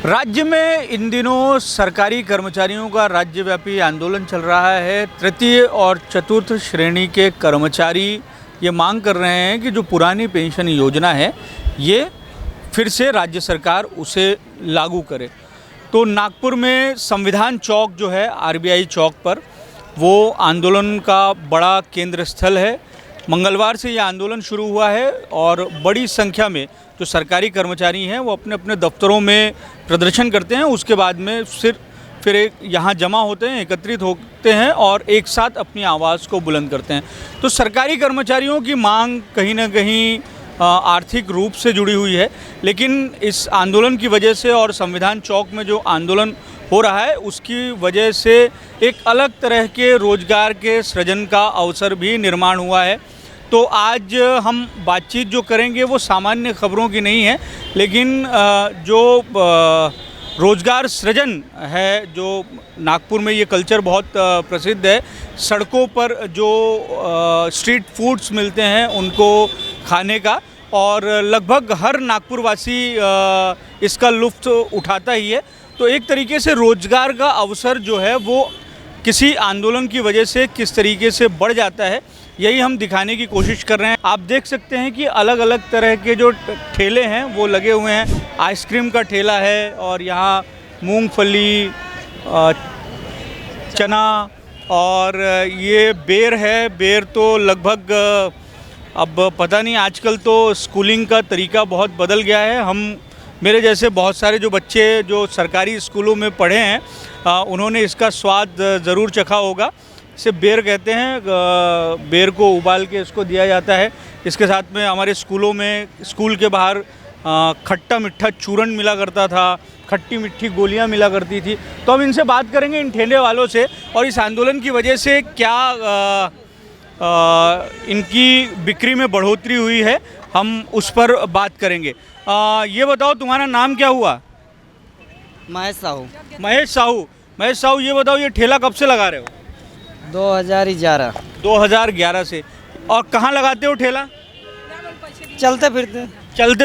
राज्य में इन दिनों सरकारी कर्मचारियों का राज्यव्यापी आंदोलन चल रहा है। तृतीय और चतुर्थ श्रेणी के कर्मचारी ये मांग कर रहे हैं कि जो पुरानी पेंशन योजना है ये फिर से राज्य सरकार उसे लागू करे। तो नागपुर में संविधान चौक जो है आरबीआई चौक पर, वो आंदोलन का बड़ा केंद्र स्थल है। मंगलवार से ये आंदोलन शुरू हुआ है और बड़ी संख्या में जो सरकारी कर्मचारी हैं वो अपने अपने दफ्तरों में प्रदर्शन करते हैं। उसके बाद में फिर एक यहाँ जमा होते हैं, एकत्रित होते हैं और एक साथ अपनी आवाज़ को बुलंद करते हैं। तो सरकारी कर्मचारियों की मांग कहीं ना कहीं आर्थिक रूप से जुड़ी हुई है, लेकिन इस आंदोलन की वजह से और संविधान चौक में जो आंदोलन हो रहा है उसकी वजह से एक अलग तरह के रोजगार के सृजन का अवसर भी निर्माण हुआ है। तो आज हम बातचीत जो करेंगे वो सामान्य खबरों की नहीं है, लेकिन जो रोज़गार सृजन है, जो नागपुर में ये कल्चर बहुत प्रसिद्ध है। सड़कों पर जो स्ट्रीट फूड्स मिलते हैं उनको खाने का, और लगभग हर नागपुरवासी इसका लुत्फ़ उठाता ही है। तो एक तरीके से रोज़गार का अवसर जो है वो किसी आंदोलन की वजह से किस तरीके से बढ़ जाता है, यही हम दिखाने की कोशिश कर रहे हैं। आप देख सकते हैं कि अलग अलग तरह के जो ठेले हैं वो लगे हुए हैं। आइसक्रीम का ठेला है और यहाँ मूंगफली, चना और ये बेर है। बेर तो लगभग अब पता नहीं, आजकल तो स्कूलिंग का तरीका बहुत बदल गया है। मेरे जैसे बहुत सारे जो बच्चे जो सरकारी स्कूलों में पढ़े हैं उन्होंने इसका स्वाद ज़रूर चखा होगा। इसे बेर कहते हैं। बेर को उबाल के इसको दिया जाता है। इसके साथ में हमारे स्कूलों में, स्कूल के बाहर खट्टा मीठा चूरन मिला करता था, खट्टी मीठी गोलियां मिला करती थी। तो अब इनसे बात करेंगे, इन ठेले वालों से, और इस आंदोलन की वजह से क्या इनकी बिक्री में बढ़ोतरी हुई है, हम उस पर बात करेंगे। ये बताओ तुम्हारा नाम क्या हुआ? महेश साहू। महेश साहू। महेश साहू, ये बताओ ये ठेला कब से लगा रहे हो? 2011 से। और कहाँ लगाते हो ठेला? चलते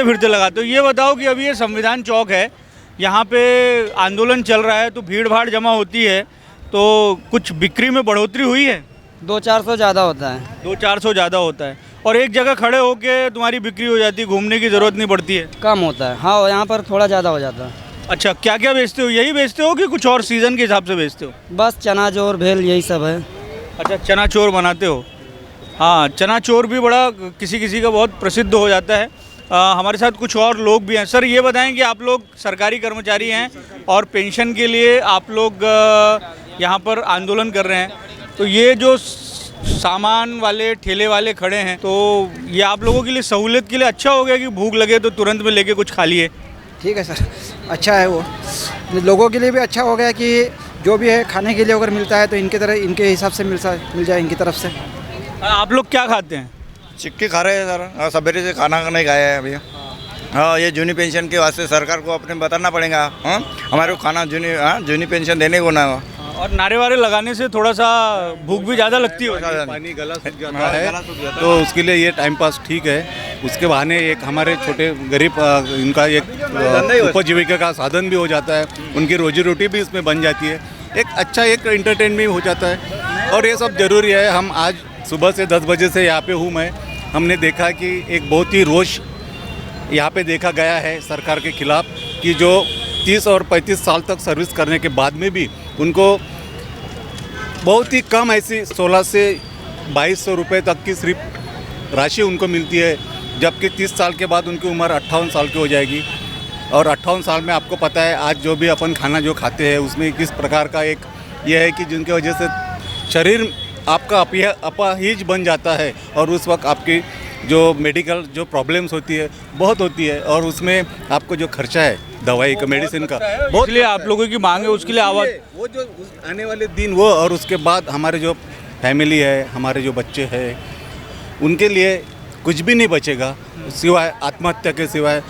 फिरते लगाते हो। ये बताओ कि अभी ये संविधान चौक है, यहाँ पे आंदोलन चल रहा है तो भीड़ भाड़ जमा होती है, तो कुछ बिक्री में बढ़ोतरी हुई है? 200-400 ज़्यादा होता है। 200-400 ज़्यादा होता है। और एक जगह खड़े होके तुम्हारी बिक्री हो जाती है, घूमने की ज़रूरत नहीं पड़ती है? कम होता है, हाँ, यहाँ पर थोड़ा ज़्यादा हो जाता है। अच्छा, क्या क्या बेचते हो? यही बेचते हो कि कुछ और सीज़न के हिसाब से बेचते हो? बस चना चोर, भेल, यही सब है। अच्छा, चना चोर बनाते हो? हाँ, चना चोर भी बड़ा किसी किसी का बहुत प्रसिद्ध हो जाता है। हमारे साथ कुछ और लोग भी हैं। सर, ये बताएं कि आप लोग सरकारी कर्मचारी हैं और पेंशन के लिए आप लोग यहाँ पर आंदोलन कर रहे हैं, तो ये जो सामान वाले ठेले वाले खड़े हैं, तो ये आप लोगों के लिए सहूलियत के लिए अच्छा हो गया कि भूख लगे तो तुरंत में लेके कुछ खा लिए? ठीक है सर, अच्छा है। वो लोगों के लिए भी अच्छा हो गया कि जो भी है खाने के लिए अगर मिलता है तो इनके हिसाब से मिल जाए इनकी तरफ से। आप लोग क्या खाते हैं? चिक्की खा रहे हैं सर। हाँ, सवेरे से खाना नहीं खाया है अभी। हाँ, ये जूनी पेंशन के वास्ते सरकार को अपने बताना पड़ेगा। हाँ, हमारे को खाना जूनी पेंशन देने को ना। और नारे वारे लगाने से थोड़ा सा भूख भी ज़्यादा लगती है। पानी गला सूख जाता है, तो उसके लिए ये टाइम पास ठीक है। उसके बहाने एक हमारे छोटे गरीब इनका एक उपजीविका का साधन भी हो जाता है, उनकी रोजी रोटी भी इसमें बन जाती है, एक एंटरटेनमेंट हो जाता है, और ये सब ज़रूरी है। हम आज सुबह से 10 बजे से यहाँ पे हूँ मैं। हमने देखा कि एक बहुत ही रोष यहाँ पे देखा गया है सरकार के खिलाफ, कि जो 30 और 35 साल तक सर्विस करने के बाद में भी उनको बहुत ही कम, ऐसी 16 से 2200 रुपये तक की सिर्फ राशि उनको मिलती है, जबकि 30 साल के बाद उनकी उम्र 58 साल की हो जाएगी। और 58 साल में आपको पता है आज जो भी अपन खाना जो खाते हैं उसमें किस प्रकार का एक ये है कि जिनकी वजह से शरीर आपका अपाहिज बन जाता है, और उस वक्त आपकी जो मेडिकल जो प्रॉब्लम्स होती है बहुत होती है, और उसमें आपको जो खर्चा है दवाई का, मेडिसिन का, बहुत, इसलिए आप लोगों की मांग है, उसके लिए आवाज़, वो जो आने वाले दिन वो, और उसके बाद हमारे जो फैमिली है, हमारे जो बच्चे हैं, उनके लिए कुछ भी नहीं बचेगा सिवाय आत्महत्या के सिवाय।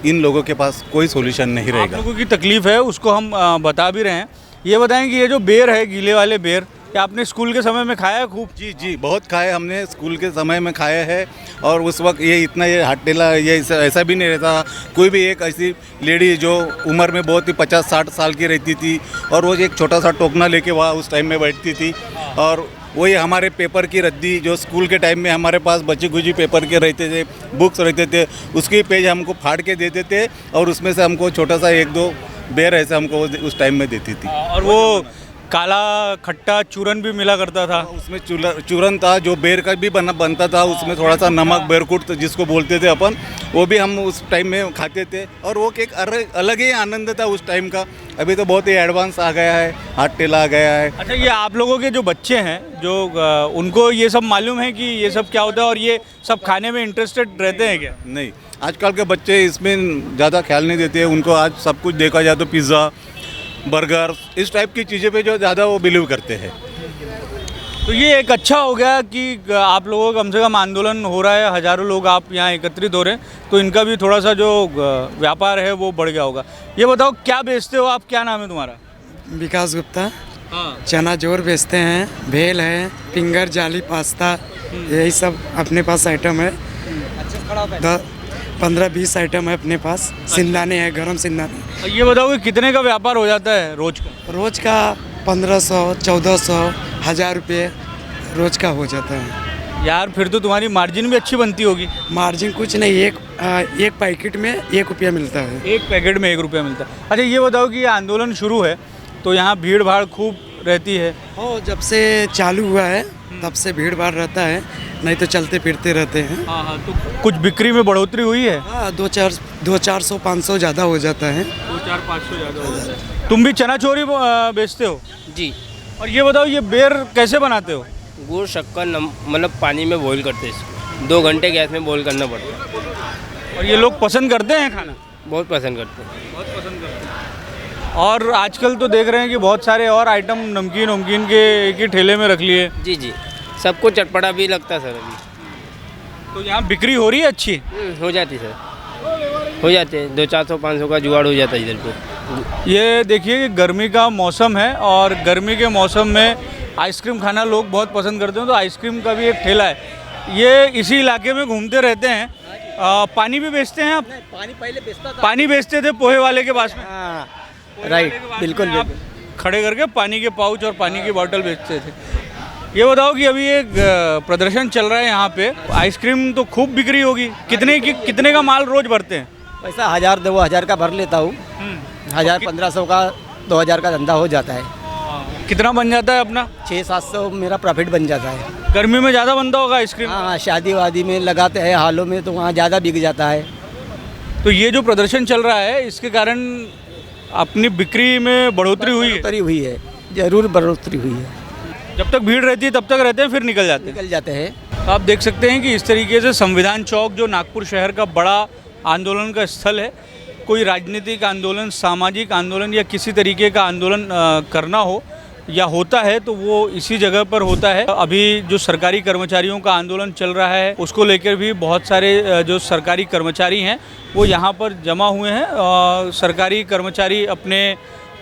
इन लोगों के पास कोई सोल्यूशन नहीं रहेगा। आप लोगों की तकलीफ़ है उसको हम बता भी रहे हैं। ये बताएं कि ये जो बेर है, गीले वाले बेर, ये आपने स्कूल के समय में खाया है खूब? जी जी, बहुत खाए हमने, स्कूल के समय में खाया है। और उस वक्त ये इतना ये हटेला ये ऐसा भी नहीं रहता। कोई भी एक ऐसी लेडी जो उम्र में बहुत ही 50-60 साल की रहती थी और वो एक छोटा सा टोकना लेके वहाँ उस टाइम में बैठती थी। और वही हमारे पेपर की रद्दी जो स्कूल के टाइम में हमारे पास बची खुची पेपर के रहते थे, बुक्स रहते थे, उसके पेज हमको फाड़ के देते थे और उसमें से हमको छोटा सा 1-2 बेर ऐसे हमको उस टाइम में देती थी। और वो काला खट्टा चूरन भी मिला करता था। उसमें चूरन था जो बेर का भी बनता था, उसमें थोड़ा सा नमक बेरकुट जिसको बोलते थे अपन, वो भी हम उस टाइम में खाते थे और वो एक अलग ही आनंद था उस टाइम का। अभी तो बहुत ही एडवांस आ गया है, हाथ टेला आ गया है। अच्छा, ये आप लोगों के जो बच्चे हैं जो उनको ये सब मालूम है कि ये सब क्या होता है और ये सब खाने में इंटरेस्टेड रहते हैं क्या? नहीं, आजकल के बच्चे इसमें ज़्यादा ख्याल नहीं देते हैं। उनको आज सब कुछ देखा जाए तो पिज़्ज़ा, बर्गर, इस टाइप की चीज़ें पे जो ज़्यादा वो बिलीव करते हैं। तो ये एक अच्छा हो गया कि आप लोगों का कम से कम आंदोलन हो रहा है, हज़ारों लोग आप यहाँ एकत्रित हो रहे हैं, तो इनका भी थोड़ा सा जो व्यापार है वो बढ़ गया होगा। ये बताओ क्या बेचते हो आप, क्या नाम है तुम्हारा? विकास गुप्ता। हाँ, चना जोर बेचते हैं, भेल है, फिंगर जाली पास्ता, यही सब अपने पास आइटम है। 15-20 आइटम है अपने पास। सिंधाने है, गरम सिंधाने। ये बताओ कि कितने का व्यापार हो जाता है रोज का? रोज का 1500, 1400, 1000 रुपये रोज का हो जाता है। यार फिर तो तुम्हारी मार्जिन भी अच्छी बनती होगी। मार्जिन कुछ नहीं, एक पैकेट में 1 रुपया मिलता है। एक पैकेट में 1 रुपया मिलता है। अच्छा, ये बताओ कि ये आंदोलन शुरू है तो यहाँ भीड़ भाड़ खूब रहती है? हो, जब से चालू हुआ है तब से भीड़ भाड़ रहता है, नहीं तो चलते फिरते रहते हैं। हाँ, तो कुछ बिक्री में बढ़ोतरी हुई है? हाँ, 200-400, 500 ज़्यादा हो जाता है। 200-500 ज़्यादा हो जाता है। तुम भी चना चोरी बेचते हो? जी। और ये बताओ ये बेर कैसे बनाते हो? गुड़ शक्कर मतलब पानी में बॉईल करते हैं इसको, 2 घंटे गैस में बॉईल करना पड़ता है। और ये लोग पसंद करते हैं खाना? बहुत पसंद करते हैं। बहुत पसंद करते हैं। और आजकल तो देख रहे हैं कि बहुत सारे और आइटम नमकीन के एक ही ठेले में रख लिए। जी जी, सबको चटपटा भी लगता है सर अभी। तो यहाँ बिक्री हो रही है अच्छी? हो जाती सर, हो जाते हैं। 200-400-500 का जुगाड़ हो जाता है इधर पे। ये देखिए कि गर्मी का मौसम है और गर्मी के मौसम में आइसक्रीम खाना लोग बहुत पसंद करते हैं, तो आइसक्रीम का भी एक ठेला है। ये इसी इलाके में घूमते रहते हैं। पानी भी बेचते हैं आप? पानी पहले बेचता था। पानी बेचते थे पोहे वाले के पास में? हाँ, पोहे राइट, वाले के पास बिल्कुल में आप बिल्कुल। खड़े करके पानी के पाउच और पानी की बोतल बेचते थे। ये बताओ कि अभी एक प्रदर्शन चल रहा है यहाँ पे, आइसक्रीम तो खूब बिक्री होगी। कितने का माल रोज भरते हैं? पैसा 1000 2 1000 का भर लेता हूँ। 1000-1500 का 2000 का धंधा हो जाता है। कितना बन जाता है अपना? 600-700 मेरा प्रॉफिट बन जाता है। गर्मी में ज़्यादा बनता होगा आइसक्रीम? हाँ, शादी वादी में लगाते हैं हालों में, तो वहाँ ज़्यादा बिक जाता है। तो ये जो प्रदर्शन चल रहा है इसके कारण अपनी बिक्री में बढ़ोतरी हुई है? बढ़ोतरी हुई है, जरूर बढ़ोतरी हुई है। जब तक भीड़ रहती है तब तक रहते हैं, फिर निकल जाते हैं? निकल जाते हैं। आप देख सकते हैं कि इस तरीके से संविधान चौक जो नागपुर शहर का बड़ा आंदोलन का स्थल है, कोई राजनीतिक आंदोलन, सामाजिक आंदोलन या किसी तरीके का आंदोलन करना हो या होता है तो वो इसी जगह पर होता है। अभी जो सरकारी कर्मचारियों का आंदोलन चल रहा है उसको लेकर भी बहुत सारे जो सरकारी कर्मचारी हैं वो यहाँ पर जमा हुए हैं। सरकारी कर्मचारी अपने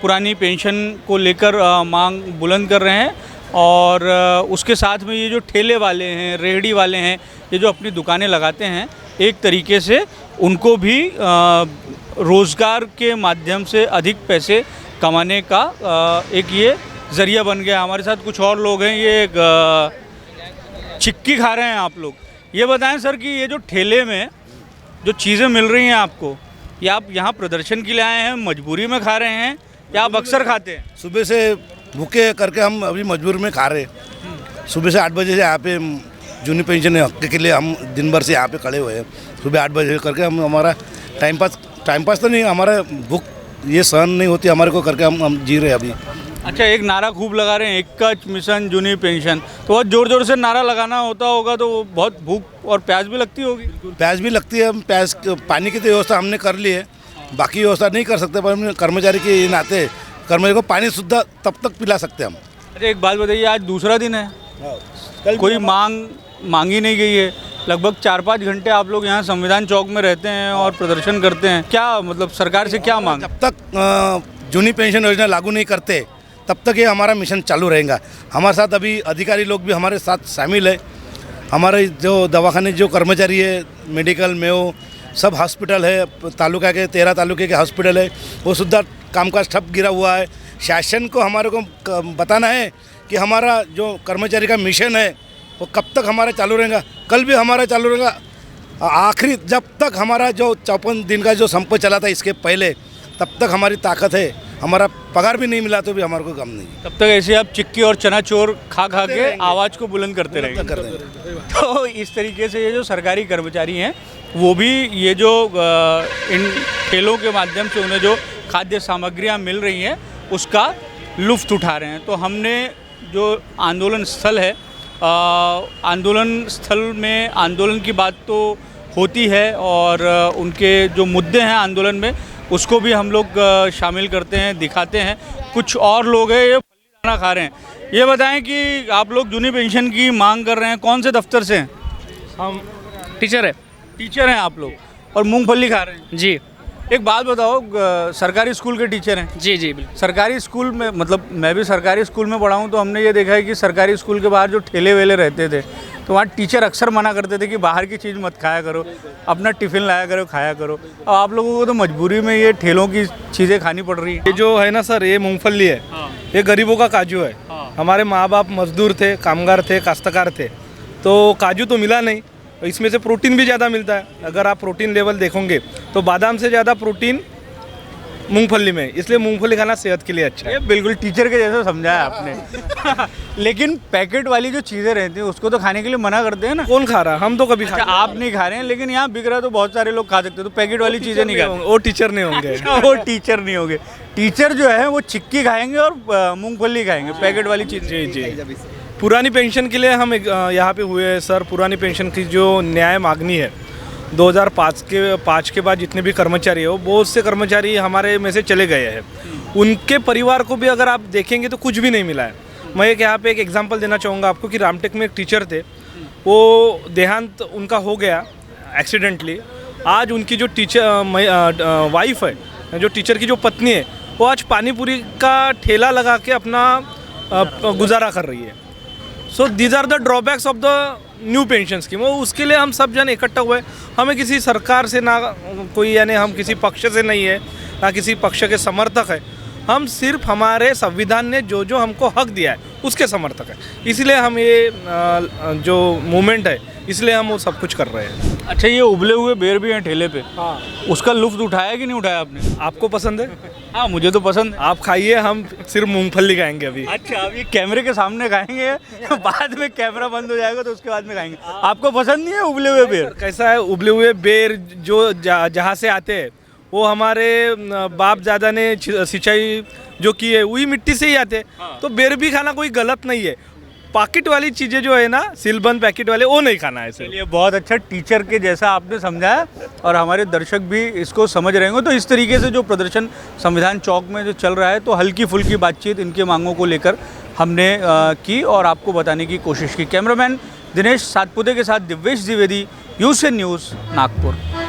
पुरानी पेंशन को लेकर मांग बुलंद कर रहे हैं और उसके साथ में ये जो ठेले वाले हैं, रेहड़ी वाले हैं, ये जो अपनी दुकानें लगाते हैं, एक तरीके से उनको भी रोज़गार के माध्यम से अधिक पैसे कमाने का एक ये ज़रिया बन गया। हमारे साथ कुछ और लोग हैं, ये एक चिक्की खा रहे हैं आप लोग। ये बताएं सर कि ये जो ठेले में जो चीज़ें मिल रही हैं आपको, ये आप यहाँ प्रदर्शन के लिए आए हैं, मजबूरी में खा रहे हैं या आप अक्सर खाते हैं? सुबह से भूखे करके हम अभी मजबूर में खा रहे। सुबह से 8 बजे से यहाँ पे जूनी पेंशन हफ्ते के लिए हम दिन भर से यहाँ पे खड़े हुए हैं। सुबह 8 बजे करके हम हमारा टाइम पास तो नहीं, हमारा भूख ये सहन नहीं होती हमारे को करके हम जी रहे अभी। अच्छा, एक नारा खूब लगा रहे हैं, एक मिशन जूनी पेंशन, तो बहुत ज़ोर ज़ोर से नारा लगाना होता होगा तो बहुत भूख और प्यास भी लगती होगी? प्यास भी लगती है। प्यास पानी की तो व्यवस्था हमने कर ली है, बाकी व्यवस्था नहीं कर सकते, पर हम कर्मचारी के नाते कर्मचारी को पानी शुद्ध तब तक पिला सकते हम। अरे एक बात बताइए, आज दूसरा दिन है, कोई मांगी नहीं गई है, लगभग 4-5 घंटे आप लोग यहाँ संविधान चौक में रहते हैं और प्रदर्शन करते हैं, क्या मतलब सरकार से क्या मांग? जब तक जूनी पेंशन योजना लागू नहीं करते तब तक ये हमारा मिशन चालू रहेगा। हमारे साथ अभी अधिकारी लोग भी हमारे साथ शामिल है। हमारे जो दवाखाने जो कर्मचारी है, मेडिकल में वो सब हॉस्पिटल है, तालुका के 13 तालुके के हॉस्पिटल है, वो सुद्धा कामकाज ठप गिरा हुआ है। शासन को हमारे को बताना है कि हमारा जो कर्मचारी का मिशन है वो कब तक हमारा चालू रहेगा। कल भी हमारा चालू रहेगा, आखिरी जब तक हमारा जो 54 दिन का जो संप चला था इसके पहले, तब तक हमारी ताकत है। हमारा पगार भी नहीं मिला तो भी हमारे को गम नहीं। तब तक ऐसे आप चिक्की और चना चोर खा खा के आवाज़ को बुलंद करते रहेंगे। कर देंगे। तो इस तरीके से ये जो सरकारी कर्मचारी हैं वो भी ये जो इन ठेलों के माध्यम से उन्हें जो खाद्य सामग्रियां मिल रही हैं उसका लुफ्त उठा रहे हैं। तो हमने जो आंदोलन स्थल है, आंदोलन स्थल में आंदोलन की बात तो होती है और उनके जो मुद्दे हैं आंदोलन में उसको भी हम लोग शामिल करते हैं, दिखाते हैं। कुछ और लोग हैं ये खाना खा रहे हैं। ये बताएं कि आप लोग जूनी पेंशन की मांग कर रहे हैं, कौन से दफ्तर से हैं? हम टीचर है। टीचर हैं आप लोग और मूंगफली खा रहे हैं? जी एक बात बताओ, सरकारी स्कूल के टीचर हैं? जी जी बिल्कुल। सरकारी स्कूल में, मतलब मैं भी सरकारी स्कूल में पढ़ा हूँ, तो हमने ये देखा है कि सरकारी स्कूल के बाहर जो ठेले वेले रहते थे तो वहाँ टीचर अक्सर मना करते थे कि बाहर की चीज़ मत खाया करो, अपना टिफ़िन लाया करो, खाया करो। अब आप लोगों को तो मजबूरी में ये ठेलों की चीज़ें खानी पड़ रही है। ये जो है ना सर, ये मूंगफली है, ये गरीबों का काजू है। हमारे माँ बाप मजदूर थे, कामगार थे, काश्तकार थे, तो काजू तो मिला नहीं। इसमें से प्रोटीन भी ज़्यादा मिलता है। अगर आप प्रोटीन लेवल देखोगे तो बादाम से ज़्यादा प्रोटीन मूंगफली में, इसलिए मूंगफली खाना सेहत के लिए अच्छा है। ये बिल्कुल टीचर के जैसा समझाया आपने। लेकिन पैकेट वाली जो चीज़ें रहती हैं उसको तो खाने के लिए मना करते हैं ना। कौन खा रहा है? हम तो कभी अच्छा, आप नहीं खा रहे हैं, लेकिन यहाँ बिक रहा है तो बहुत सारे लोग खा सकते हैं, तो पैकेट वाली चीज़ें नहीं खाते। वो टीचर नहीं होंगे। वो टीचर नहीं होंगे। टीचर जो है वो चिक्की खाएंगे और मूंगफली खाएंगे, पैकेट वाली चीज़। जी जी। पुरानी पेंशन के लिए हम यहाँ पे हुए हैं सर। पुरानी पेंशन की जो न्याय मांगनी है 2005 के बाद जितने भी कर्मचारी है, वो बहुत से कर्मचारी हमारे में से चले गए हैं। उनके परिवार को भी अगर आप देखेंगे तो कुछ भी नहीं मिला है। मैं एक यहाँ पे एक एग्जांपल देना चाहूँगा आपको कि रामटेक में एक टीचर थे, वो देहांत उनका हो गया एक्सीडेंटली। आज उनकी जो टीचर वाइफ है, जो टीचर की जो पत्नी है, वो आज पानीपुरी का ठेला लगा के अपना गुजारा कर रही है। So these are the drawbacks of the new pension scheme. वो उसके लिए हम सब जन इकट्ठा हुए। हमें किसी सरकार से ना कोई, यानी हम किसी पक्ष से नहीं है, ना किसी पक्ष के समर्थक है। हम सिर्फ हमारे संविधान ने जो जो हमको हक दिया है उसके समर्थक है। इसलिए हम ये जो मूवमेंट है, इसलिए हम वो सब कुछ कर रहे हैं। अच्छा, ये उबले हुए बेर भी हैं ठेले पे। हाँ, उसका लुफ्त उठाया कि नहीं उठाया आपने? आपको पसंद है? हाँ, मुझे तो पसंद है। आप खाइए, हम सिर्फ मूंगफली खाएंगे अभी। अच्छा, अब ये कैमरे के सामने खाएंगे, बाद में कैमरा बंद हो जाएगा तो उसके बाद में खाएंगे। आपको पसंद नहीं है उबले हुए बेर? कैसा है, उबले हुए बेर जो जहाँ से आते हैं वो हमारे बाप दादा ने सिंचाई जो की है वही मिट्टी से ही आते हैं। तो बेर भी खाना कोई गलत नहीं है। पैकेट वाली चीज़ें जो है ना, सीलबंद पैकेट वाले, वो नहीं खाना है। चलिए, बहुत अच्छा, टीचर के जैसा आपने समझाया और हमारे दर्शक भी इसको समझ रहे होंगे। तो इस तरीके से जो प्रदर्शन संविधान चौक में जो चल रहा है, तो हल्की फुल्की बातचीत इनके मांगों को लेकर हमने की और आपको बताने की कोशिश की। कैमरामैन दिनेश सातपुते के साथ दिव्येश द्विवेदी, यूएसएन न्यूज़, नागपुर।